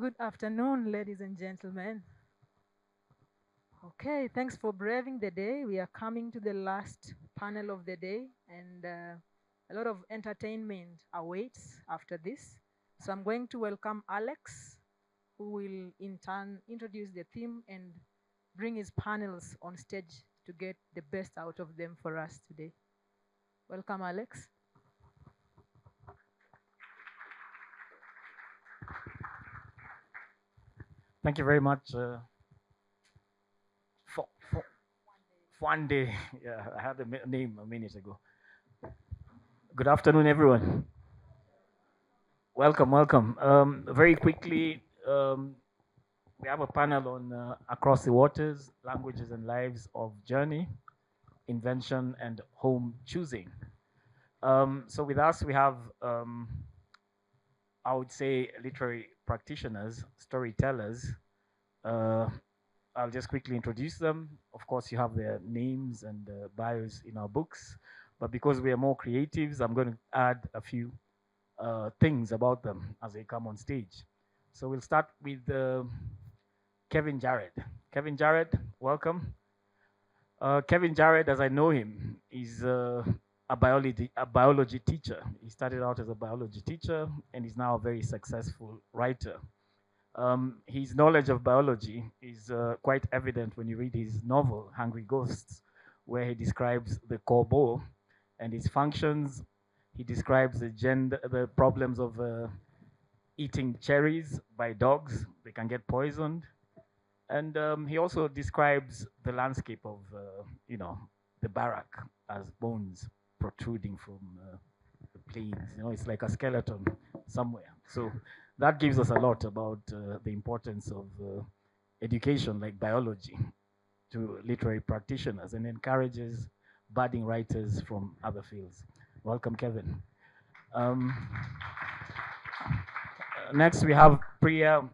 Good afternoon, ladies and gentlemen. Okay, thanks for braving the day. We are coming to the last panel of the day, and a lot of entertainment awaits after this. So I'm going to welcome Alex, who will in turn introduce the theme and bring his panels on stage to get the best out of them for us today. Welcome, Alex. Thank you very much. For one day, yeah, I had the name a minute ago. Good afternoon, everyone. Welcome, welcome. Very quickly, we have a panel on Across the Waters, Languages and Lives of Journey, Invention and Home Choosing. So with us, we have, I would say, literary practitioners, storytellers. Uh, I'll just quickly introduce them. Of course, you have their names and bios in our books, but because we are more creatives, I'm going to add a few things about them as they come on stage. So we'll start with Kevin Jared. Kevin Jared, welcome. Kevin Jared, as I know him, is a biology teacher. He started out as a biology teacher and is now a very successful writer. His knowledge of biology is quite evident when you read his novel, Hungry Ghosts, where he describes the corbeau and its functions. He describes the problems of eating cherries by dogs. They can get poisoned. And he also describes the landscape of, the barrack as bones protruding from the plains. It's like a skeleton somewhere. So that gives us a lot about the importance of education like biology to literary practitioners and encourages budding writers from other fields. Welcome, Kevin. Um, Next, we have Priya.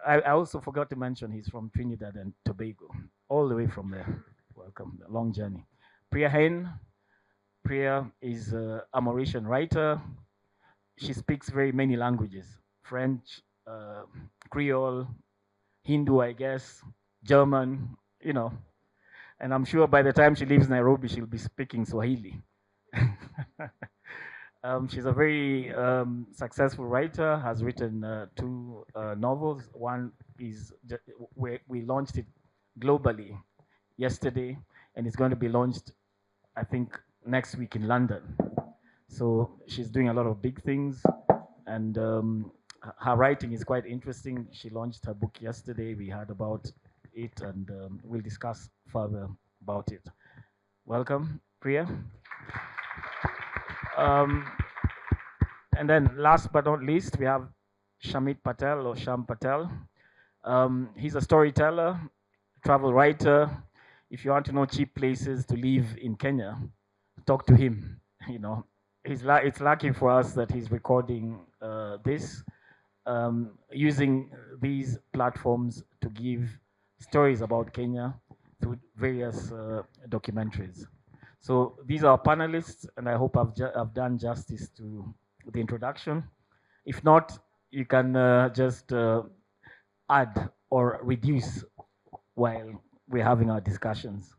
I also forgot to mention he's from Trinidad and Tobago, all the way from there. Welcome, a long journey. Priya Hein. Priya is a Mauritian writer. She speaks very many languages: French, Creole, Hindu, I guess, German, And I'm sure by the time she leaves Nairobi, she'll be speaking Swahili. She's a very successful writer, has written two novels. One is where we launched it globally yesterday, and it's going to be launched, I think, next week in London. So she's doing a lot of big things, and her writing is quite interesting. She launched her book yesterday. We heard about it, and we'll discuss further about it. Welcome, Priya. Um, and then last but not least, we have Shamit Patel or Sham Patel. He's a storyteller, travel writer. If you want to know cheap places to live in Kenya, talk to him. It's lucky for us that he's recording this, using these platforms to give stories about Kenya through various documentaries. So these are panelists, and I hope I've done justice to the introduction. If not, you can just add or reduce while we're having our discussions.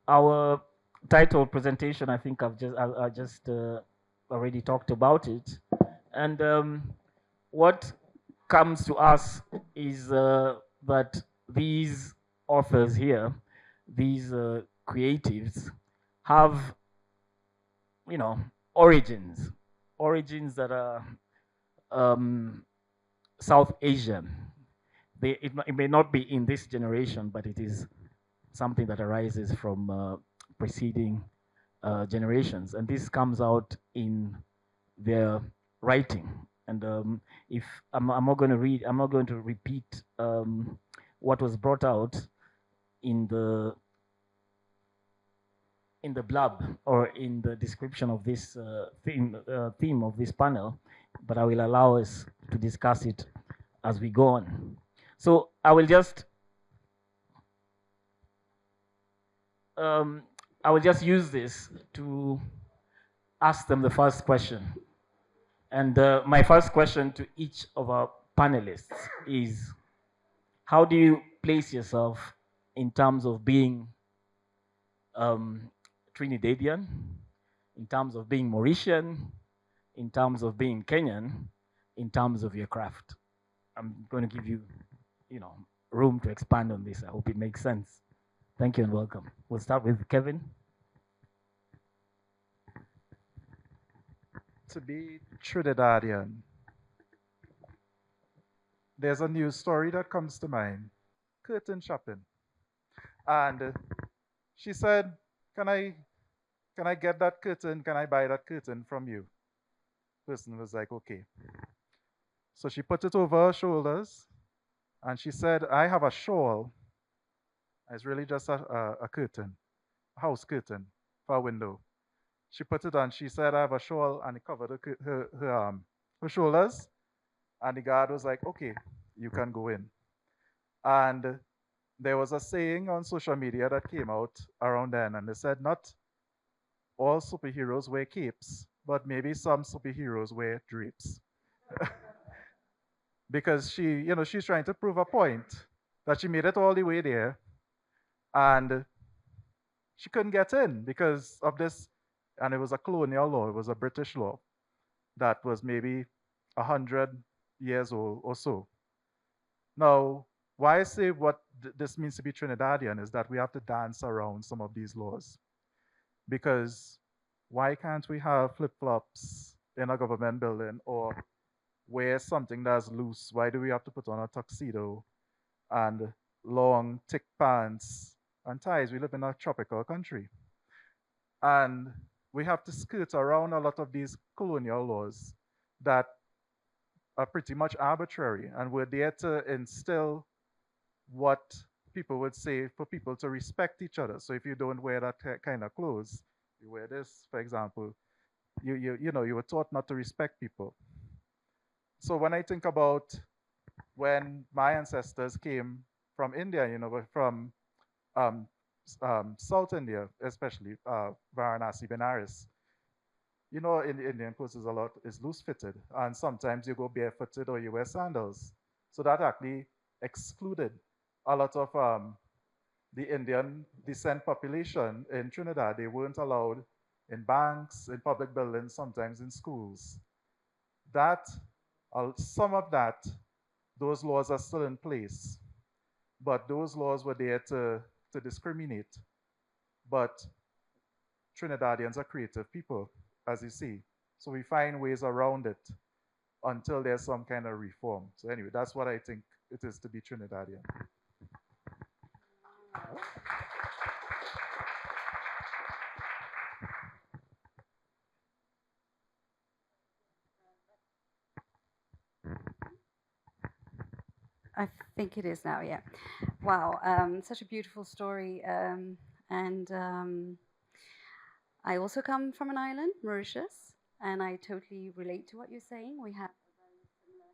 Our title presentation, I think I just already talked about it, and what comes to us is that these authors here, these creatives, have origins that are South Asian. It may not be in this generation, but it is something that arises from preceding generations, and this comes out in their writing. And if I'm not going to read, I'm not going to repeat what was brought out in the blurb or in the description of this theme of this panel, but I will allow us to discuss it as we go on. So I will just use this to ask them the first question. And my first question to each of our panelists is how do you place yourself in terms of being Trinidadian, in terms of being Mauritian, in terms of being Kenyan, in terms of your craft? I'm going to give you, room to expand on this. I hope it makes sense. Thank you and welcome. We'll start with Kevin. To be Trinidadian, there's a news story that comes to mind. Curtain shopping. And she said, can I get that curtain? Can I buy that curtain from you? Person was like, okay. So she put it over her shoulders and she said, I have a shawl. It's really just a curtain, a house curtain for a window. She put it on. She said, I have a shawl, and it covered her shoulders. And the guard was like, okay, you can go in. And there was a saying on social media that came out around then, and they said, not all superheroes wear capes, but maybe some superheroes wear drapes. Because she's trying to prove a point that she made it all the way there, and she couldn't get in because of this. And it was a colonial law, it was a British law that was maybe 100 years old or so. Now, why I say what this means to be Trinidadian is that we have to dance around some of these laws. Because why can't we have flip flops in a government building or wear something that's loose? Why do we have to put on a tuxedo and long, thick pants and ties? We live in a tropical country. And we have to skirt around a lot of these colonial laws that are pretty much arbitrary, and we're there to instill what people would say for people to respect each other. So if you don't wear that kind of clothes, you wear this, for example, you were taught not to respect people. So when I think about when my ancestors came from India, from um, South India, especially Varanasi, Benares, in the Indian clothes is loose fitted, and sometimes you go barefooted or you wear sandals. So that actually excluded a lot of the Indian descent population in Trinidad. They weren't allowed in banks, in public buildings, sometimes in schools. That, some of that, those laws are still in place, but those laws were there to discriminate. But Trinidadians are creative people, as you see. So we find ways around it until there's some kind of reform. So anyway, that's what I think it is to be Trinidadian. I think it is now, yeah. Wow, such a beautiful story. And I also come from an island, Mauritius, and I totally relate to what you're saying. We have a very similar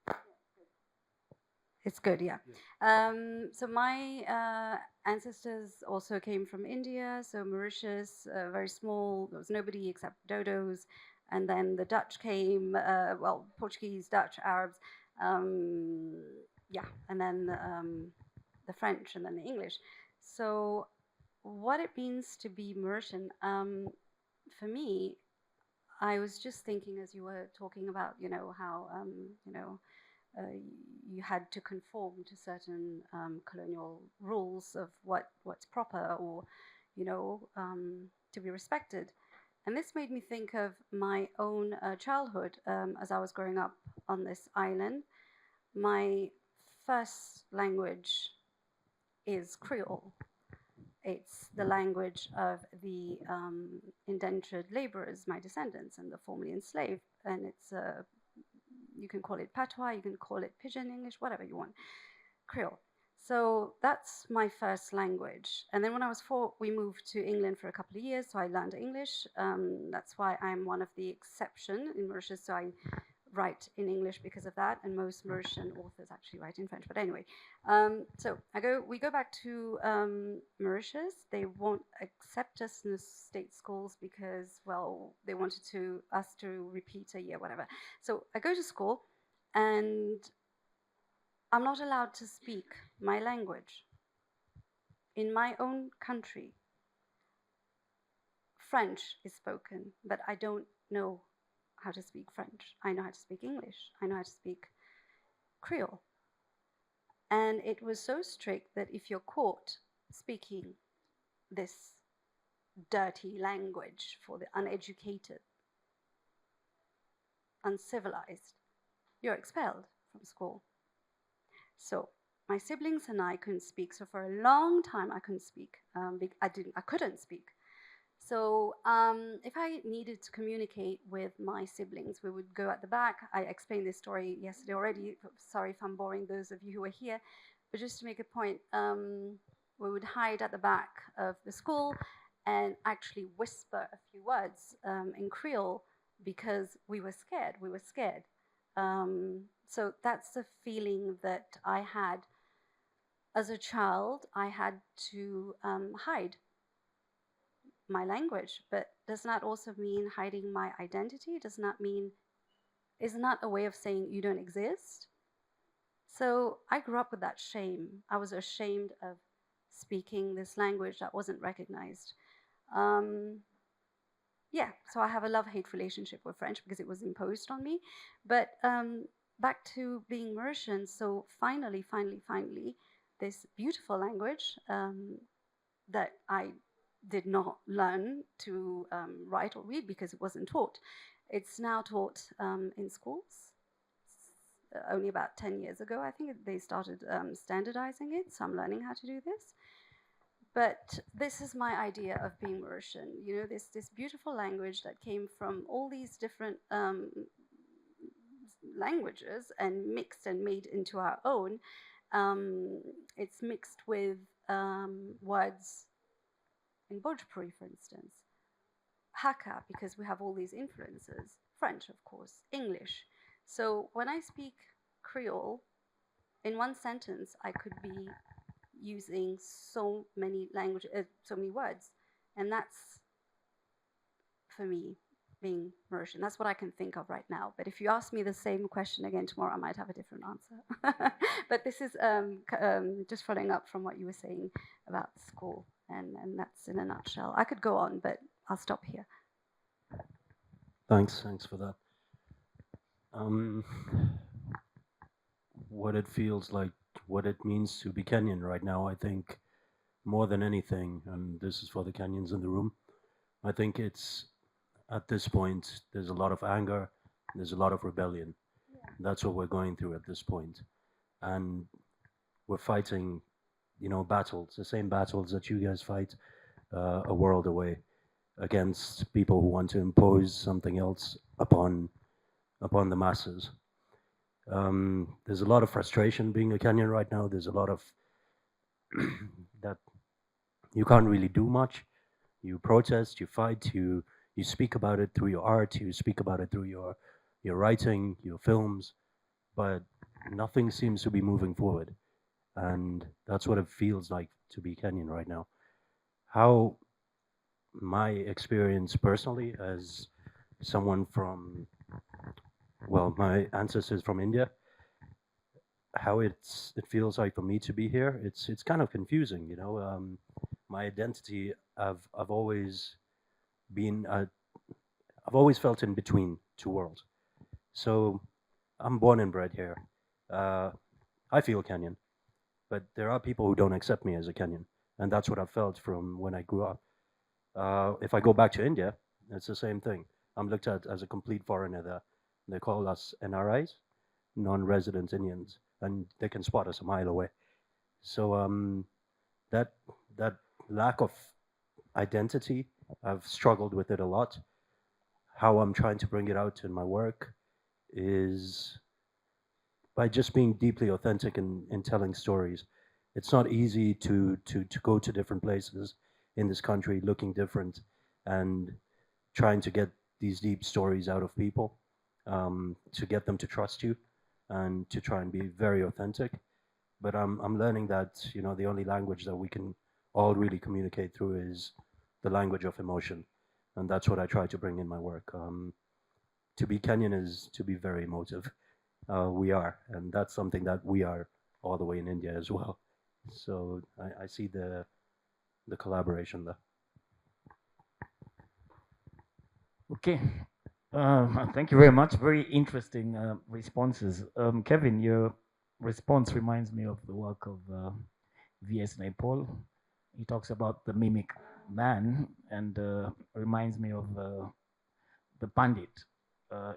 history. It's good, yeah. So my ancestors also came from India, so Mauritius, very small. There was nobody except dodos. And then the Dutch came, Portuguese, Dutch, Arabs, and then the French, and then the English. So what it means to be Mauritian, for me, I was just thinking as you were talking about, how, you had to conform to certain colonial rules of what's proper or, to be respected. And this made me think of my own childhood as I was growing up on this island. My first language is Creole. It's the language of the indentured laborers, my descendants, and the formerly enslaved. And it's, you can call it patois, you can call it pidgin English, whatever you want, Creole. So that's my first language. And then when I was 4, we moved to England for a couple of years, so I learned English. That's why I'm one of the exception in Mauritius. So I write in English because of that, and most Mauritian authors actually write in French. But anyway, so we go back to Mauritius. They won't accept us in the state schools because, well, they wanted us to repeat a year, whatever. So I go to school, and I'm not allowed to speak my language. In my own country, French is spoken, but I don't know how to speak French. I know how to speak English. I know how to speak Creole. And it was so strict that if you're caught speaking this dirty language for the uneducated, uncivilized, you're expelled from school. So my siblings and I couldn't speak. So for a long time, I couldn't speak. I couldn't speak. So if I needed to communicate with my siblings, we would go at the back. I explained this story yesterday already. Sorry if I'm boring those of you who were here. But just to make a point, we would hide at the back of the school and actually whisper a few words in Creole because we were scared. We were scared. So that's the feeling that I had as a child. I had to hide my language, but does not also mean hiding my identity. Does not mean, is not a way of saying you don't exist. So I grew up with that shame. I was ashamed of speaking this language that wasn't recognized. Yeah, so I have a love-hate relationship with French because it was imposed on me. But back to being Mauritian, so finally, this beautiful language that I did not learn to write or read because it wasn't taught. It's now taught in schools. Only about 10 years ago, I think they started standardizing it, so I'm learning how to do this. But this is my idea of being Mauritian. You know, this beautiful language that came from all these different languages and mixed and made into our own. It's mixed with words in Bhojpuri, for instance, Hakka, because we have all these influences, French, of course, English. So when I speak Creole, in one sentence, I could be using so many so many words, and that's, for me, being Mauritian. That's what I can think of right now. But if you ask me the same question again tomorrow, I might have a different answer. But this is just following up from what you were saying about school. And that's in a nutshell. I could go on, but I'll stop here. Thanks for that. What it feels like, what it means to be Kenyan right now, I think more than anything, and this is for the Kenyans in the room, I think it's, at this point, there's a lot of anger, there's a lot of rebellion. Yeah. That's what we're going through at this point. And we're fighting, you know, battles, the same battles that you guys fight a world away, against people who want to impose something else upon the masses. There's a lot of frustration being a Kenyan right now. There's a lot of that you can't really do much. You protest, you fight, you speak about it through your art, you speak about it through your writing, your films, but nothing seems to be moving forward. And that's what it feels like to be Kenyan right now. How my experience personally as someone from, well, my ancestors from India, how it feels like for me to be here, it's kind of confusing, you know. My identity, I've always been, I've always felt in between two worlds. So I'm born and bred here. I feel Kenyan, but there are people who don't accept me as a Kenyan, and that's what I felt from when I grew up. If I go back to India, it's the same thing. I'm looked at as a complete foreigner there. They call us NRIs, non-resident Indians, and they can spot us a mile away. So that lack of identity, I've struggled with it a lot. How I'm trying to bring it out in my work is by just being deeply authentic in telling stories. It's not easy to go to different places in this country looking different and trying to get these deep stories out of people. to get them to trust you and to try and be very authentic. But I'm learning that, you know, the only language that we can all really communicate through is the language of emotion. And that's what I try to bring in my work. To be Kenyan is to be very emotive. We are, and that's something that we are all the way in India as well. So I see the collaboration there. Okay. Thank you very much. Very interesting responses. Kevin, your response reminds me of the work of V.S. Naipaul. He talks about the mimic man and reminds me of the Pandit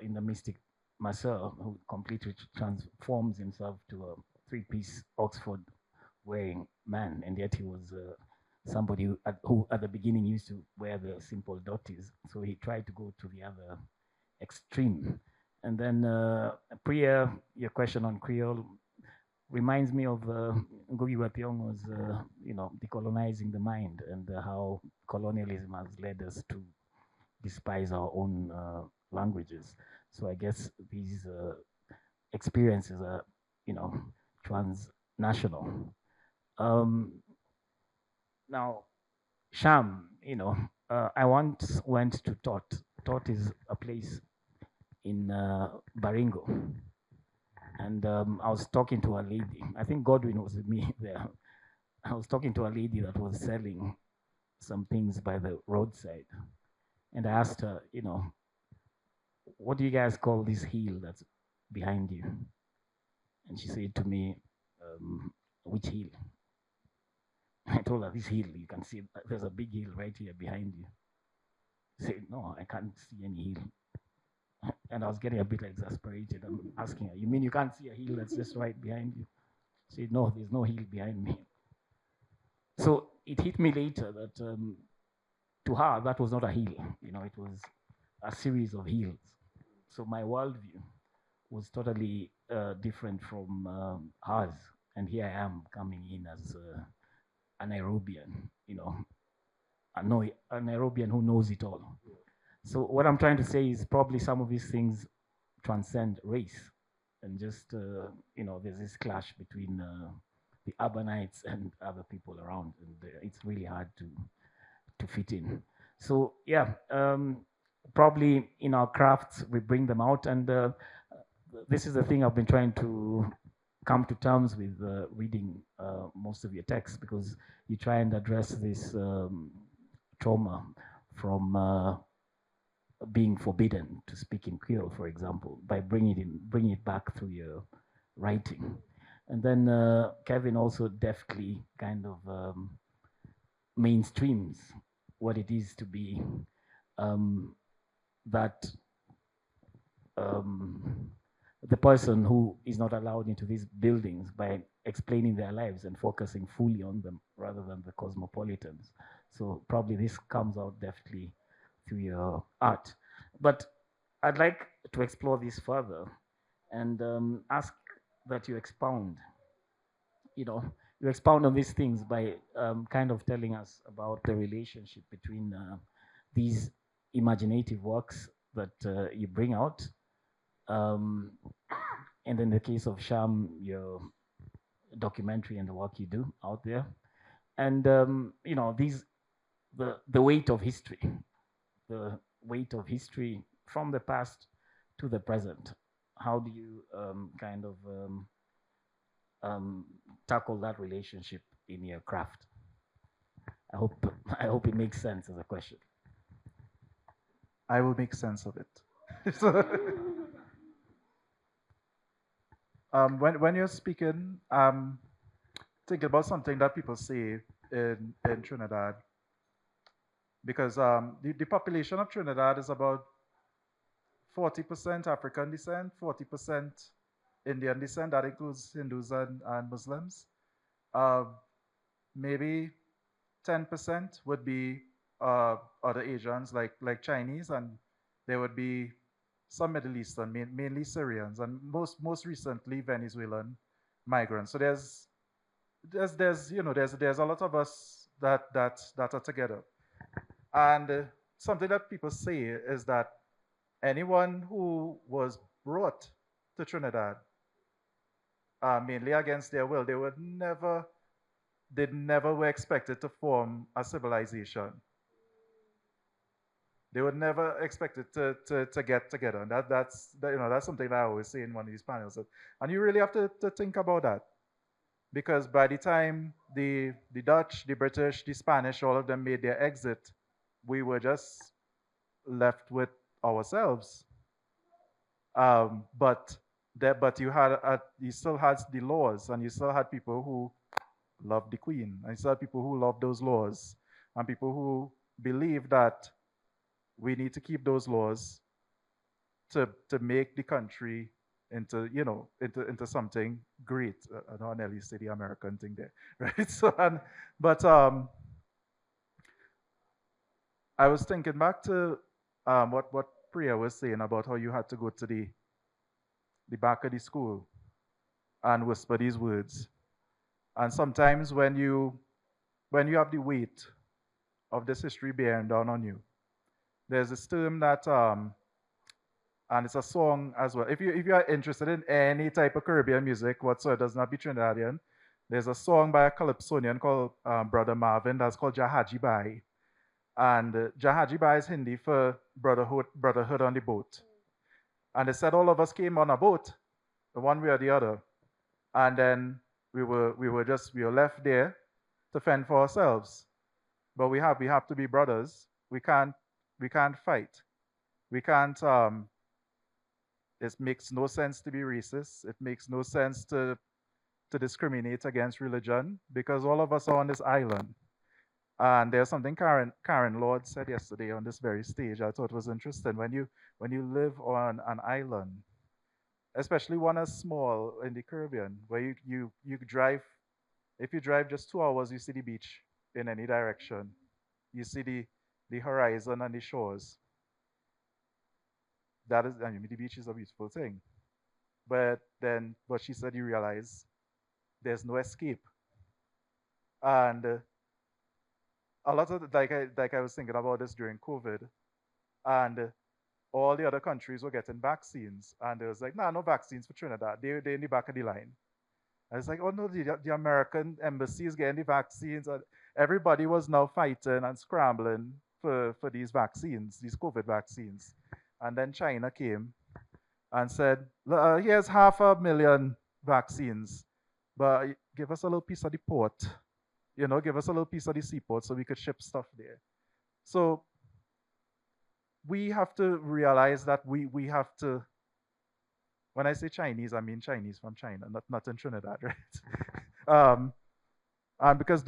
in the mystic Maser, who completely transforms himself to a three-piece Oxford wearing man, and yet he was somebody who at the beginning used to wear the simple dhotis. So he tried to go to the other extreme. And then Priya, your question on Creole reminds me of Ngugi wa Thiong'o's, decolonizing the mind, and how colonialism has led us to despise our own languages. So I guess these experiences are, transnational. Now, Sham, I once went to Tot. Tot is a place in Baringo. And I was talking to a lady. I think Godwin was with me there. I was talking to a lady that was selling some things by the roadside. And I asked her, what do you guys call this hill that's behind you? And she said to me, which hill? I told her, this hill, you can see, there's a big hill right here behind you. She said, no, I can't see any hill. And I was getting a bit exasperated. I'm asking her, you mean you can't see a hill that's just right behind you? She said, no, there's no hill behind me. So it hit me later that to her, that was not a hill. It was a series of hills. So my worldview was totally different from hers. And here I am coming in as a Nairobian, a Nairobian who knows it all. So what I'm trying to say is probably some of these things transcend race, and just there's this clash between the urbanites and other people around, and it's really hard to fit in. So yeah, probably in our crafts we bring them out, and this is the thing I've been trying to come to terms with reading most of your texts, because you try and address this trauma from being forbidden to speak in Creole, for example, by bringing it back through your writing. And then Kevin also deftly kind of mainstreams what it is to be the person who is not allowed into these buildings, by explaining their lives and focusing fully on them rather than the cosmopolitans. So probably this comes out deftly through your art. But I'd like to explore this further and ask that you expound. You expound on these things by kind of telling us about the relationship between these imaginative works that you bring out, and in the case of Sham, your documentary and the work you do out there, and the weight of history, the weight of history from the past to the present. How do you tackle that relationship in your craft? I hope it makes sense as a question. I will make sense of it. When you're speaking, think about something that people say in Trinidad, because the population of Trinidad is about 40% African descent, 40% Indian descent. That includes Hindus and Muslims. Maybe 10% would be other Asians like Chinese, and there would be some Middle Eastern, mainly Syrians, and most recently Venezuelan migrants. So there's a lot of us that are together, and something that people say is that anyone who was brought to Trinidad, mainly against their will, they never were expected to form a civilization. They were never expected to get together. And that's something that I always say in one of these panels. And you really have to think about that. Because by the time the Dutch, the British, the Spanish, all of them made their exit, we were just left with ourselves. But you still had the laws, and you still had people who loved the Queen, and you still had people who loved those laws, and people who believed that we need to keep those laws to make the country into something great. I know Nelly said the American thing there, right? But I was thinking back to what Priya was saying about how you had to go to the back of the school and whisper these words. And sometimes when you have the weight of this history bearing down on you, there's this term that and it's a song as well. If you are interested in any type of Caribbean music whatsoever, it does not be Trinidadian. There's a song by a Calypsonian called Brother Marvin that's called Jahaji Bai. And Jahaji Bai is Hindi for brotherhood on the boat. And they said all of us came on a boat, one way or the other. And then we were left there to fend for ourselves. But we have to be brothers. We can't fight. We can't it makes no sense to be racist. It makes no sense to discriminate against religion because all of us are on this island. And there's something Karen Lord said yesterday on this very stage. I thought was interesting. When you live on an island, especially one as small in the Caribbean, where you drive, if you drive just 2 hours, you see the beach in any direction. You see the horizon and the shores. That is, I mean, the beach is a beautiful thing. But she said you realize there's no escape. And a lot of like I was thinking about this during COVID, and all the other countries were getting vaccines, and it was like, no vaccines for Trinidad. They're in the back of the line. I was like, oh no, the American embassy is getting the vaccines. And everybody was now fighting and scrambling for these vaccines, these COVID vaccines. And then China came and said, here's 500,000 vaccines, but give us a little piece of the port. Give us a little piece of the seaport so we could ship stuff there. So we have to realize that we have to, when I say Chinese, I mean Chinese from China, not in Trinidad, right? And because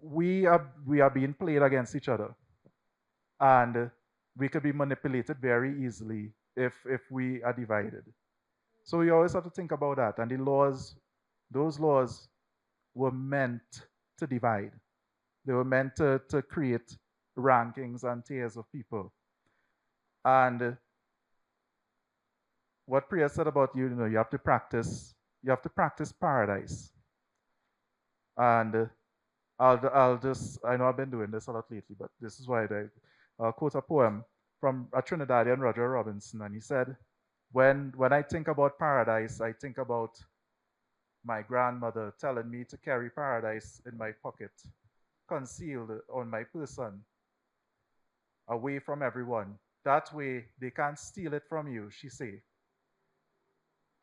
we are being played against each other. And we could be manipulated very easily if we are divided. So we always have to think about that. And those laws were meant to divide. They were meant to create rankings and tiers of people. And what Priya said about you have to practice paradise. And I'll just, I know I've been doing this a lot lately, but this is why I'll quote a poem from a Trinidadian, Roger Robinson, and he said, when I think about paradise, I think about my grandmother telling me to carry paradise in my pocket, concealed on my person, away from everyone. That way, they can't steal it from you, she say.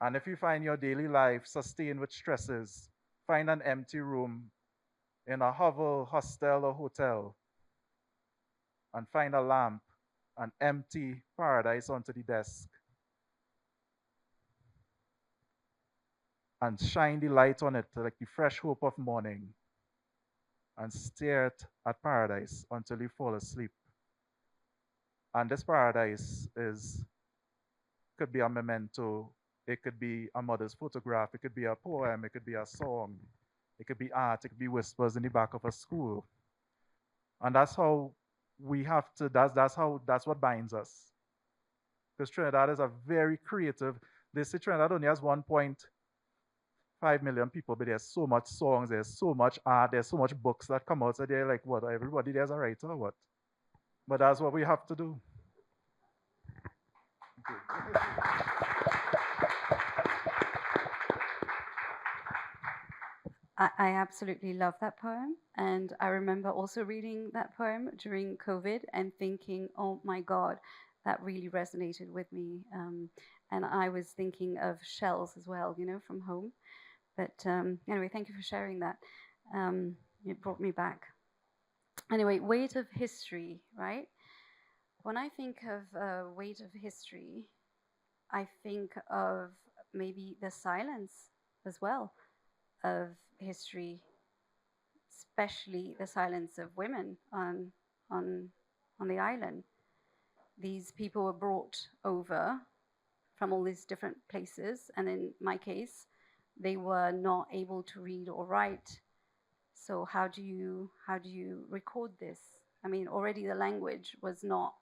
And if you find your daily life sustained with stresses, find an empty room in a hovel, hostel, or hotel, and find a lamp and empty paradise onto the desk. And shine the light on it like the fresh hope of morning. And stare at paradise until you fall asleep. And this paradise could be a memento, it could be a mother's photograph, it could be a poem, it could be a song, it could be art, it could be whispers in the back of a school. And that's how we have to, that's what binds us. Because Trinidad is a very creative, they say Trinidad only has 1.5 million people, but there's so much songs, there's so much art, there's so much books that come out, so they're like, what, everybody there's a writer or what? But that's what we have to do. I absolutely love that poem. And I remember also reading that poem during COVID and thinking, oh my God, that really resonated with me. And I was thinking of shells as well, you know, from home. But anyway, thank you for sharing that. It brought me back. Anyway, weight of history, right? When I think of weight of history, I think of maybe the silence as well of history, especially the silence of women on the island. These people were brought over from all these different places, and in my case, they were not able to read or write. So how do you record this? I mean, already the language was not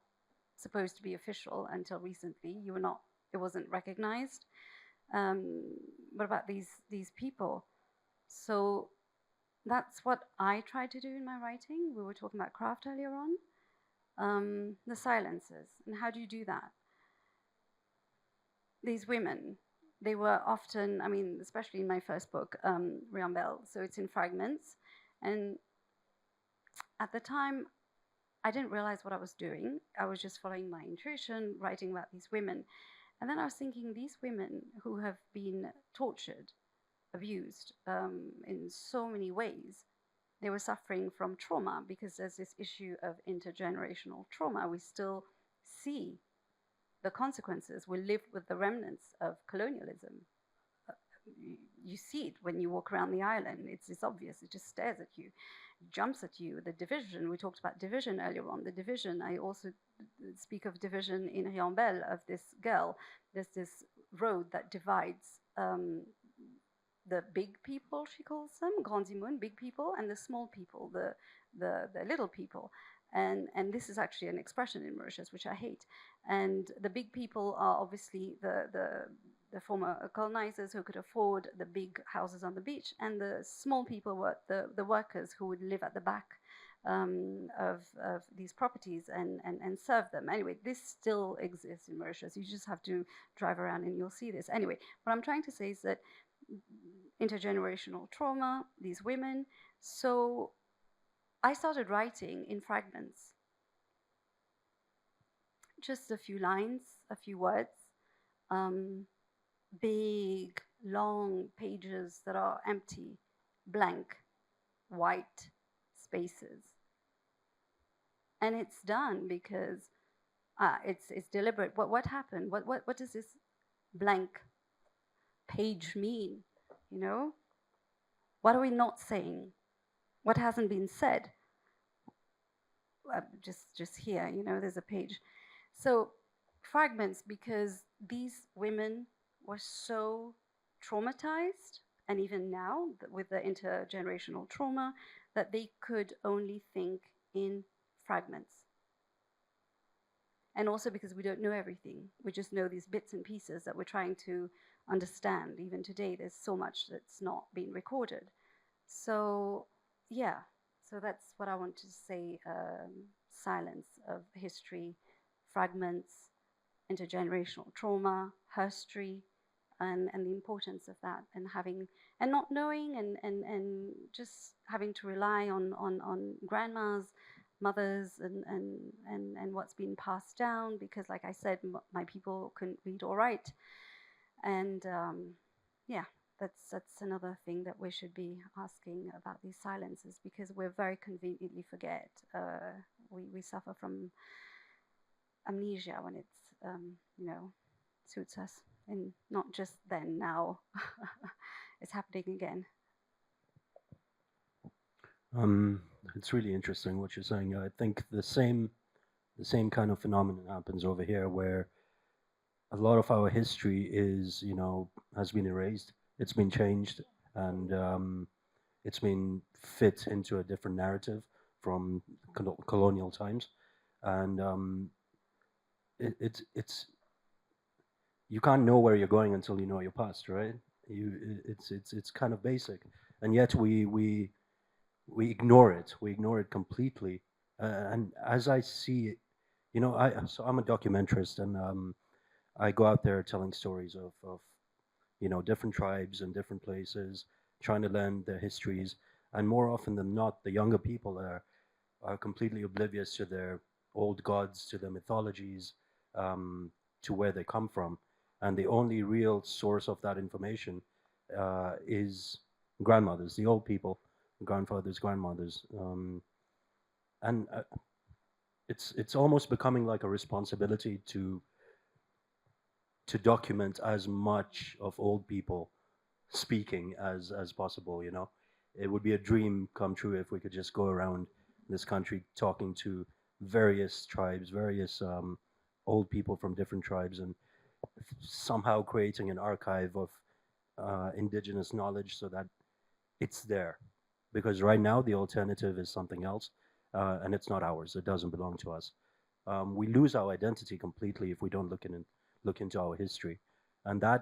supposed to be official until recently. It wasn't recognized. What about these people? So that's what I try to do in my writing. We were talking about craft earlier on. The silences, and how do you do that? These women, they were often, I mean, especially in my first book, Riambel, so it's in fragments. And at the time, I didn't realize what I was doing. I was just following my intuition, writing about these women. And then I was thinking, these women who have been tortured, abused in so many ways, they were suffering from trauma, because there's this issue of intergenerational trauma. We still see the consequences. We live with the remnants of colonialism. You see it when you walk around the island. It's obvious. It just stares at you, jumps at you. The division, we talked about division earlier on. The division, I also speak of division in Riambel, of this girl. There's this road that divides the big people, she calls them, Grand Zimoun, big people, and the small people, the little people. And this is actually an expression in Mauritius, which I hate. And the big people are obviously the former colonizers who could afford the big houses on the beach, and the small people were the workers who would live at the back of these properties and serve them. Anyway, this still exists in Mauritius. You just have to drive around and you'll see this. Anyway, what I'm trying to say is that intergenerational trauma, these women. So I started writing in fragments, just a few lines, a few words, big, long pages that are empty, blank, white spaces. And it's done because it's deliberate. What happened? What does this blank page mean? You know? What are we not saying? What hasn't been said? Just here, you know, there's a page. So fragments, because these women were so traumatized, and even now with the intergenerational trauma, that they could only think in fragments. And also because we don't know everything. We just know these bits and pieces that we're trying to understand. Even today, there's so much that's not being recorded. So yeah, so that's what I want to say. Silence of history, fragments, intergenerational trauma, herstory, and the importance of that, and having, and not knowing, and just having to rely on grandmas, mothers, and what's been passed down, because like I said, my people couldn't read or write. And yeah, that's another thing that we should be asking about these silences, because we're very conveniently forget. We suffer from amnesia when it's you know, suits us, and not just then, now. It's happening again. It's really interesting what you're saying. I think the same kind of phenomenon happens over here, where a lot of our history is, you know, has been erased. It's been changed, and it's been fit into a different narrative from colonial times, and it's you can't know where you're going until you know your past, right? It's kind of basic, and yet we ignore it. We ignore it completely. And as I see it, you know, so I'm a documentarist, and I go out there telling stories of you know, different tribes and different places, trying to learn their histories, and more often than not, the younger people are completely oblivious to their old gods, to their mythologies, to where they come from, and the only real source of that information is grandmothers, the old people, grandfathers, grandmothers, and it's almost becoming like a responsibility to document as much of old people speaking as possible. It would be a dream come true if we could just go around this country talking to various tribes, various old people from different tribes, and somehow creating an archive of indigenous knowledge so that it's there. Because right now the alternative is something else, and it's not ours. It doesn't belong to us. We lose our identity completely if we don't look into our history, and I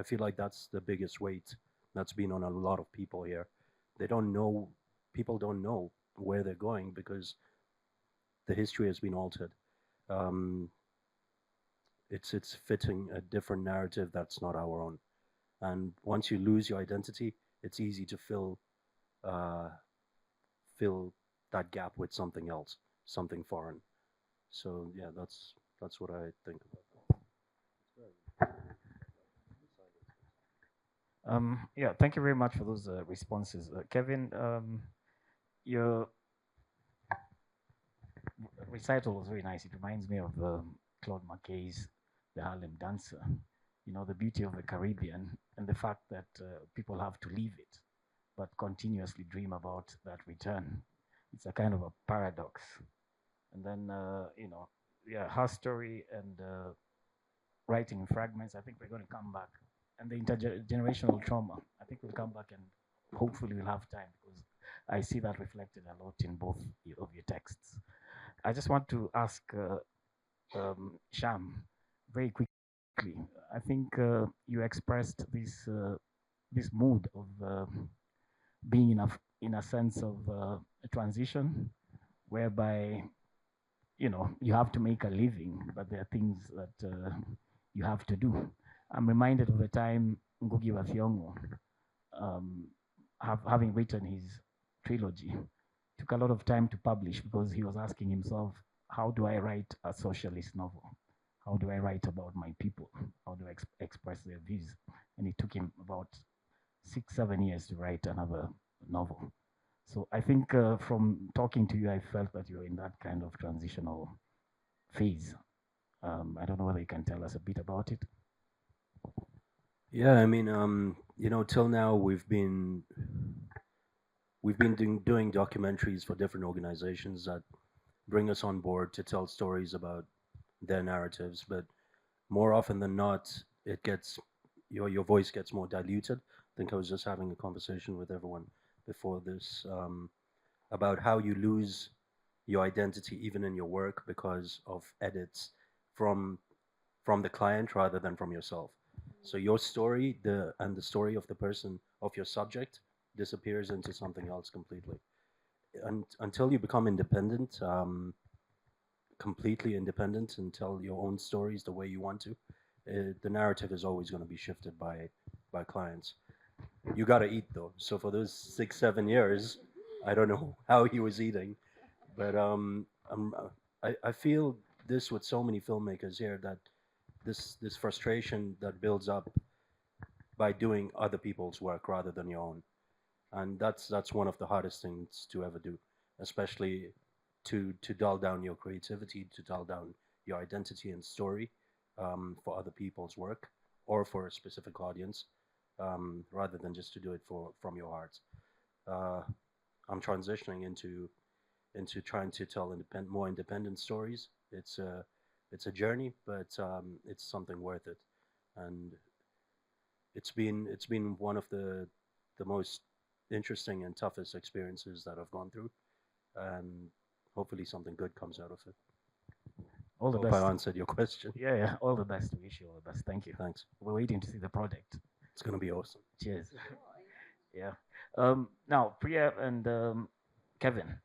feel like that's the biggest weight that's been on a lot of people here. They don't know. People don't know where they're going because the history has been altered. Um, it's fitting a different narrative that's not our own. And once you lose your identity, it's easy to uh, fill that gap with something else, something foreign. So yeah, that's what I think about Yeah, thank you very much for those responses. Kevin, your recital was very nice. It reminds me of Claude McKay's The Harlem Dancer. The beauty of the Caribbean and the fact that people have to leave it, but continuously dream about that return. It's a kind of a paradox. And then, yeah, her story and writing in fragments, I think we're going to come back. And the intergenerational trauma, I think we'll come back and hopefully we'll have time because I see that reflected a lot in both of your texts. I just want to ask Sham very quickly. I think you expressed this mood of being in a sense of a transition, whereby you have to make a living, but there are things that you have to do. I'm reminded of the time Ngugi wa Thiong'o, having written his trilogy, took a lot of time to publish because he was asking himself, how do I write a socialist novel? How do I write about my people? How do I express their views? And it took him about 6-7 years to write another novel. So I think from talking to you, I felt that you're in that kind of transitional phase. I don't know whether you can tell us a bit about it. Yeah, I mean, till now we've been doing documentaries for different organizations that bring us on board to tell stories about their narratives, but more often than not, it gets your voice gets more diluted. I think I was just having a conversation with everyone before this about how you lose your identity even in your work because of edits from the client rather than from yourself. So your story, the story of the person, of your subject, disappears into something else completely. Until you become independent, completely independent, and tell your own stories the way you want to, the narrative is always going to be shifted by clients. You got to eat though. So for those 6-7 years, I don't know how he was eating, but I feel this with so many filmmakers here, that this frustration that builds up by doing other people's work rather than your own, and that's one of the hardest things to ever do, especially to dull down your creativity, to dull down your identity and story for other people's work or for a specific audience, rather than just to do it from your heart. I'm transitioning into trying to tell more independent stories. It's a journey, but it's something worth it, and it's been one of the most interesting and toughest experiences that I've gone through, and hopefully something good comes out of it. All the Hope best. I answered your question. Yeah. All the best. We wish you all the best. Thank you. Thanks. We're waiting to see the project. It's gonna be awesome. Cheers. Yeah. Now, Priya and Kevin,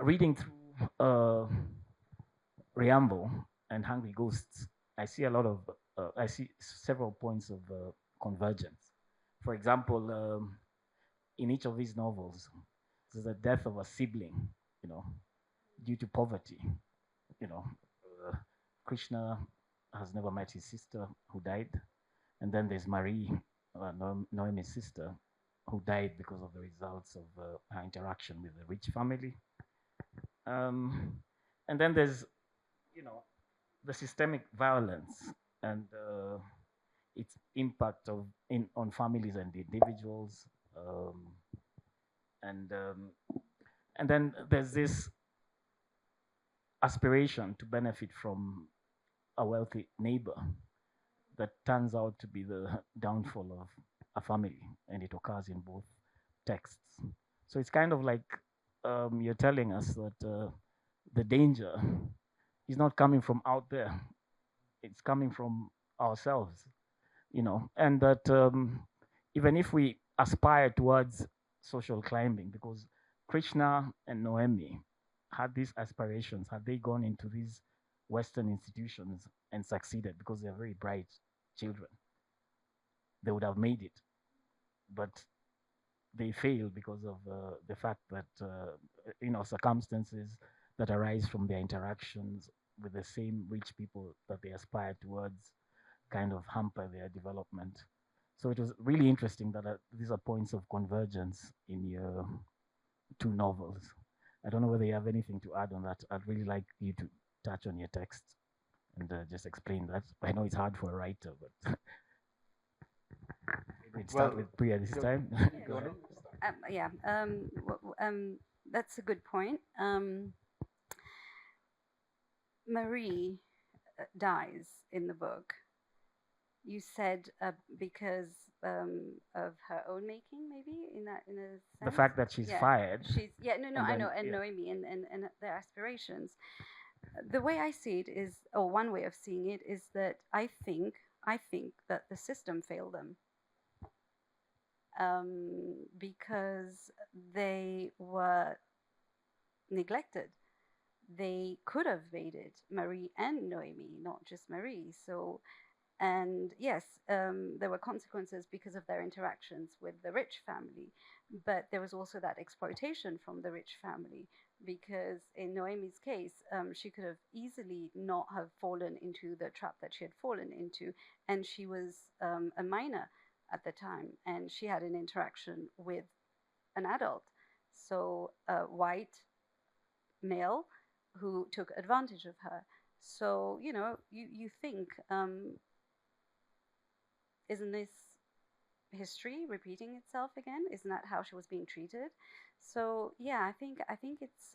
reading through Preamble and Hungry Ghosts, I see several points of convergence. For example, in each of these novels, there's the death of a sibling, you know, due to poverty. You know, Krishna has never met his sister who died, and then there's Marie, Noemi's sister, who died because of the results of her interaction with the rich family. And then there's, you know, the systemic violence and its impact on families and individuals, and then there's this aspiration to benefit from a wealthy neighbor that turns out to be the downfall of a family, and it occurs in both texts. So it's kind of like you're telling us that the danger is not coming from out there; it's coming from ourselves, you know, and that even if we aspire towards social climbing, because Krishna and Noemi had these aspirations, had they gone into these Western institutions and succeeded because they're very bright children, they would have made it. But they fail because of the fact that, you know, circumstances that arise from their interactions with the same rich people that they aspire towards kind of hamper their development. So it was really interesting that these are points of convergence in your two novels. I don't know whether you have anything to add on that. I'd really like you to touch on your text and just explain that. I know it's hard for a writer, but we'd start with Priya this time. Go ahead. That's a good point. Marie dies in the book. You said because of her own making, maybe in a sense. The fact that she's fired. I know, and Noemi and their aspirations. The way I see it is, or one way of seeing it is that I think that the system failed them. Because they were neglected. They could have aided Marie and Noemi, not just Marie. So, and yes, there were consequences because of their interactions with the rich family, but there was also that exploitation from the rich family, because in Noemi's case, she could have easily not have fallen into the trap that she had fallen into, and she was a minor at the time, and she had an interaction with an adult, so a white male who took advantage of her. So, you know, you think, isn't this history repeating itself again? Isn't that how she was being treated? So yeah, I think it's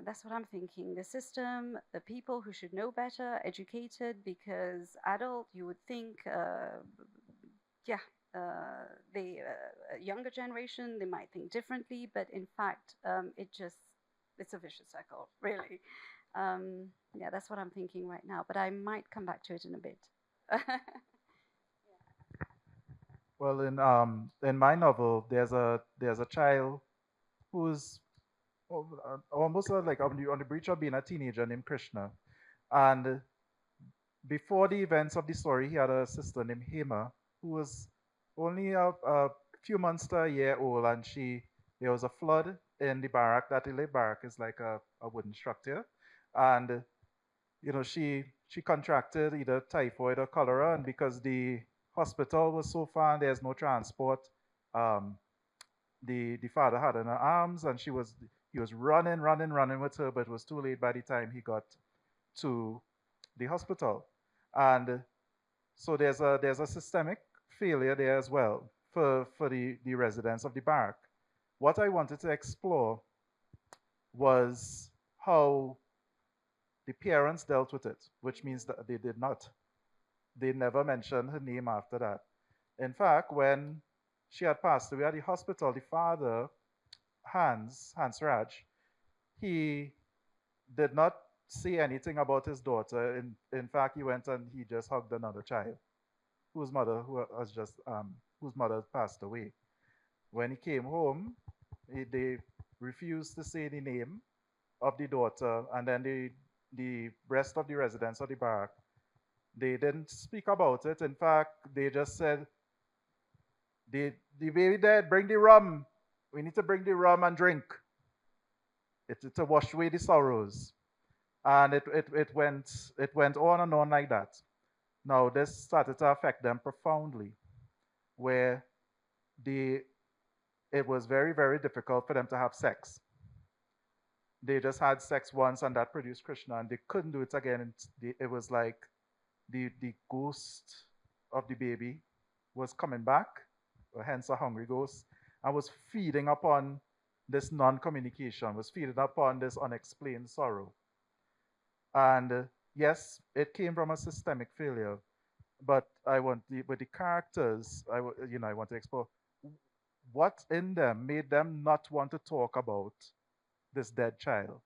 that's what I'm thinking. The system, the people who should know better, educated, because adult, you would think, the younger generation, they might think differently, but in fact, it's a vicious cycle, really. Yeah, that's what I'm thinking right now, but I might come back to it in a bit. Well, in my novel, there's a child who's almost like on the breach of being a teenager named Krishna, and before the events of the story, he had a sister named Hema who was only a few months to a year old, and there was a flood in the barrack. That Ile barrack is like a wooden structure, and you know she contracted either typhoid or cholera, and because the hospital was so far and there's no transport, the father had her in her arms, and he was running with her, but it was too late by the time he got to the hospital. And so there's a systemic failure there as well for the residents of the barrack. What I wanted to explore was how the parents dealt with it, which means that they never mentioned her name after that. In fact, when she had passed away at the hospital, the father, Hans Raj, he did not say anything about his daughter. In fact, he went and he just hugged another child whose mother passed away. When he came home, they refused to say the name of the daughter, and then the rest of the residents of the barrack They didn't speak about it. In fact, they just said, the baby dead, bring the rum. We need to bring the rum and drink. It to wash away the sorrows. And it went on and on like that. Now this started to affect them profoundly, where the it was very, very difficult for them to have sex. They just had sex once and that produced Krishna and they couldn't do it again. It was like the ghost of the baby was coming back, or hence a hungry ghost, and was feeding upon this non-communication, was feeding upon this unexplained sorrow. And yes, it came from a systemic failure. But with the characters, I want to explore what in them made them not want to talk about this dead child.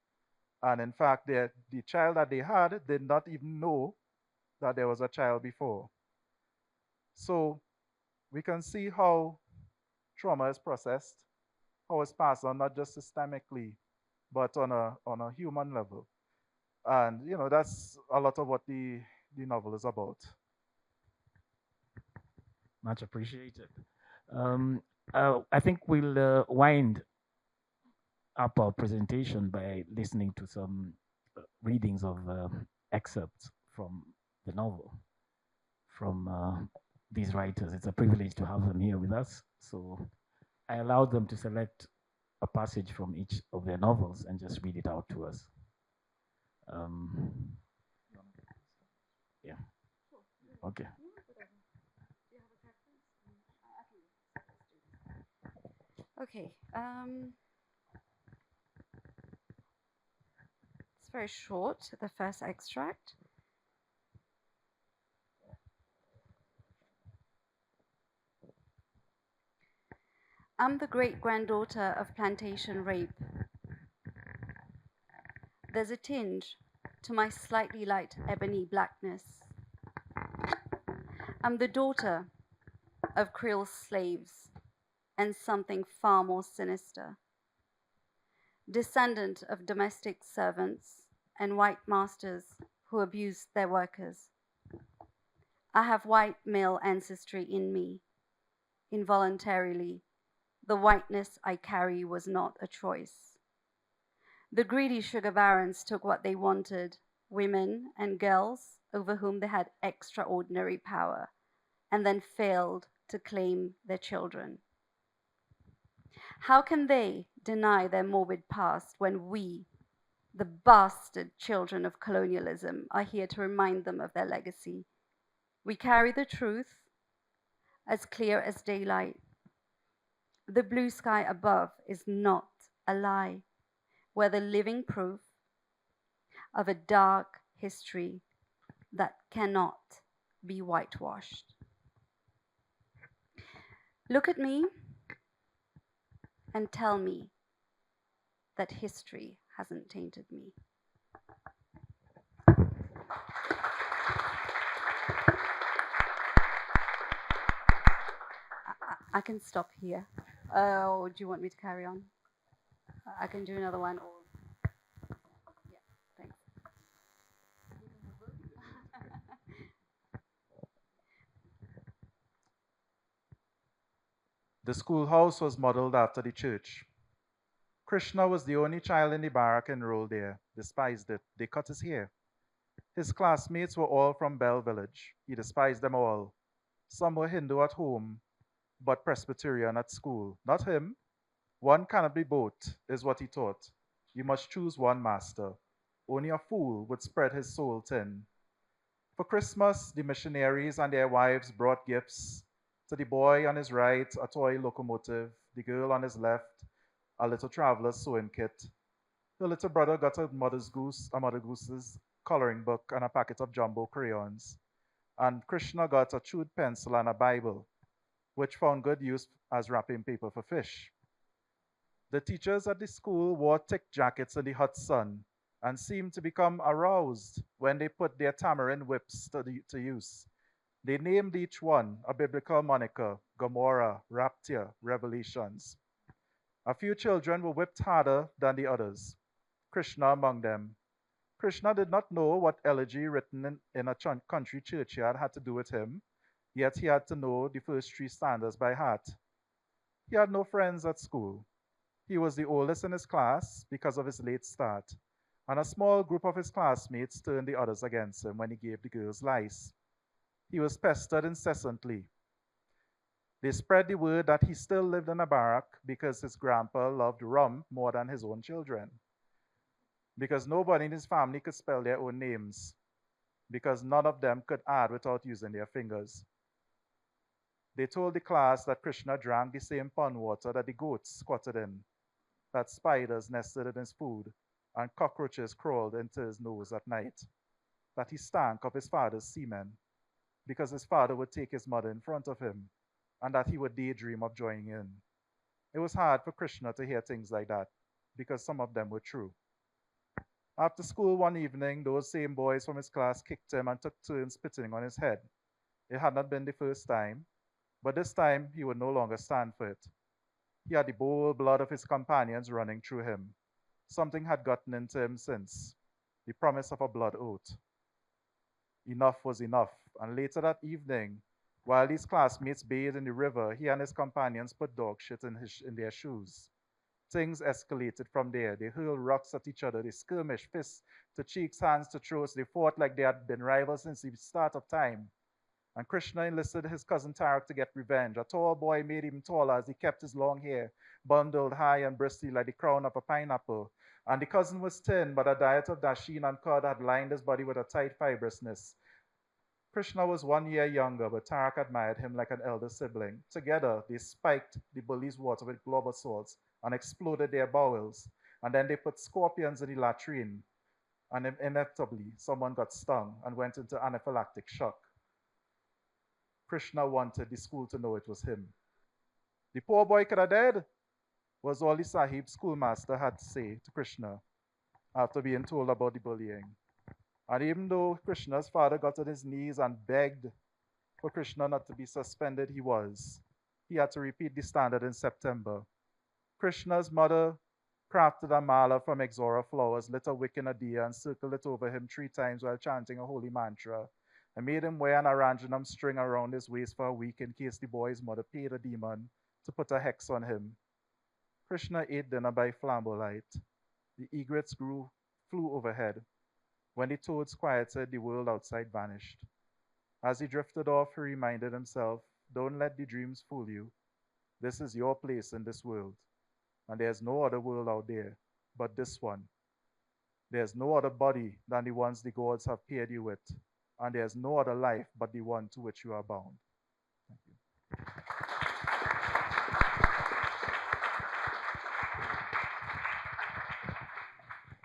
And in fact, the child that they had did not even know that there was a child before. So we can see how trauma is processed, how it's passed on not just systemically, but on a human level. And that's a lot of what the novel is about. Much appreciated. Um, I think we'll wind up our presentation by listening to some readings of excerpts from the novel from these writers. It's a privilege to have them here with us. So I allowed them to select a passage from each of their novels and just read it out to us. Yeah. Okay. Okay. It's very short, the first extract. I'm the great-granddaughter of plantation rape. There's a tinge to my slightly light ebony blackness. I'm the daughter of Creole slaves and something far more sinister. Descendant of domestic servants and white masters who abused their workers. I have white male ancestry in me. Involuntarily, the whiteness I carry was not a choice. The greedy sugar barons took what they wanted, women and girls over whom they had extraordinary power, and then failed to claim their children. How can they deny their morbid past when we, the bastard children of colonialism, are here to remind them of their legacy? We carry the truth as clear as daylight. The blue sky above is not a lie. We're the living proof of a dark history that cannot be whitewashed. Look at me and tell me that history hasn't tainted me. I can stop here. Or do you want me to carry on? I can do another one. Or yeah, thanks. The schoolhouse was modeled after the church. Krishna was the only child in the barrack enrolled there, despised it. They cut his hair. His classmates were all from Bell Village. He despised them all. Some were Hindu at home, but Presbyterian at school. Not him. One cannot be both, is what he taught. You must choose one master. Only a fool would spread his soul thin. For Christmas, the missionaries and their wives brought gifts. To the boy on his right, a toy locomotive. The girl on his left, a little traveler's sewing kit. The little brother got a mother goose's coloring book and a packet of jumbo crayons. And Krishna got a chewed pencil and a Bible, which found good use as wrapping paper for fish. The teachers at the school wore thick jackets in the hot sun and seemed to become aroused when they put their tamarind whips to use. They named each one a biblical moniker: Gomorrah, Rapture, Revelations. A few children were whipped harder than the others, Krishna among them. Krishna did not know what elegy written in a country churchyard had to do with him, yet he had to know the first three stanzas by heart. He had no friends at school. He was the oldest in his class because of his late start, and a small group of his classmates turned the others against him when he gave the girls lice. He was pestered incessantly. They spread the word that he still lived in a barrack because his grandpa loved rum more than his own children, because nobody in his family could spell their own names, because none of them could add without using their fingers. They told the class that Krishna drank the same pond water that the goats squatted in, that spiders nested in his food, and cockroaches crawled into his nose at night, that he stank of his father's semen, because his father would take his mother in front of him, and that he would daydream of joining in. It was hard for Krishna to hear things like that, because some of them were true. After school one evening, those same boys from his class kicked him and took turns spitting on his head. It had not been the first time, but this time he would no longer stand for it. He had the bold blood of his companions running through him. Something had gotten into him since, the promise of a blood oath. Enough was enough, and later that evening, while his classmates bathed in the river, he and his companions put dog shit in their shoes. Things escalated from there. They hurled rocks at each other. They skirmished, fists to cheeks, hands to throats. They fought like they had been rivals since the start of time. And Krishna enlisted his cousin Tarak to get revenge. A tall boy made him taller as he kept his long hair bundled high and bristly like the crown of a pineapple. And the cousin was thin, but a diet of dashin and curd had lined his body with a tight fibrousness. Krishna was 1 year younger, but Tarak admired him like an elder sibling. Together, they spiked the bully's water with globe salts and exploded their bowels. And then they put scorpions in the latrine. And inevitably, someone got stung and went into anaphylactic shock. Krishna wanted the school to know it was him. The poor boy could have died, was all the Sahib schoolmaster had to say to Krishna after being told about the bullying. And even though Krishna's father got on his knees and begged for Krishna not to be suspended, he had to repeat the standard in September. Krishna's mother crafted a mala from exora flowers, lit a wick in a diya, and circled it over him 3 times while chanting a holy mantra. I made him wear an aranjanam string around his waist for a week in case the boy's mother paid a demon to put a hex on him. Krishna ate dinner by flambeau light. The egrets flew overhead. When the toads quieted, the world outside vanished. As he drifted off, he reminded himself, don't let the dreams fool you. This is your place in this world, and there's no other world out there but this one. There's no other body than the ones the gods have paired you with, and there's no other life but the one to which you are bound. Thank you.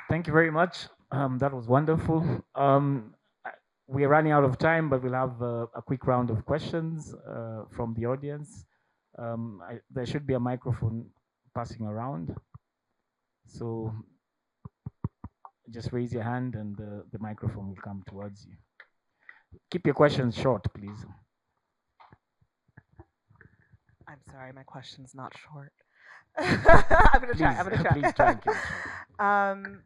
Thank you very much. That was wonderful. We are running out of time, but we'll have a quick round of questions from the audience. There should be a microphone passing around. So just raise your hand and the microphone will come towards you. Keep your questions short, please. I'm sorry, my question's not short. I'm gonna try. Please try and keep it short.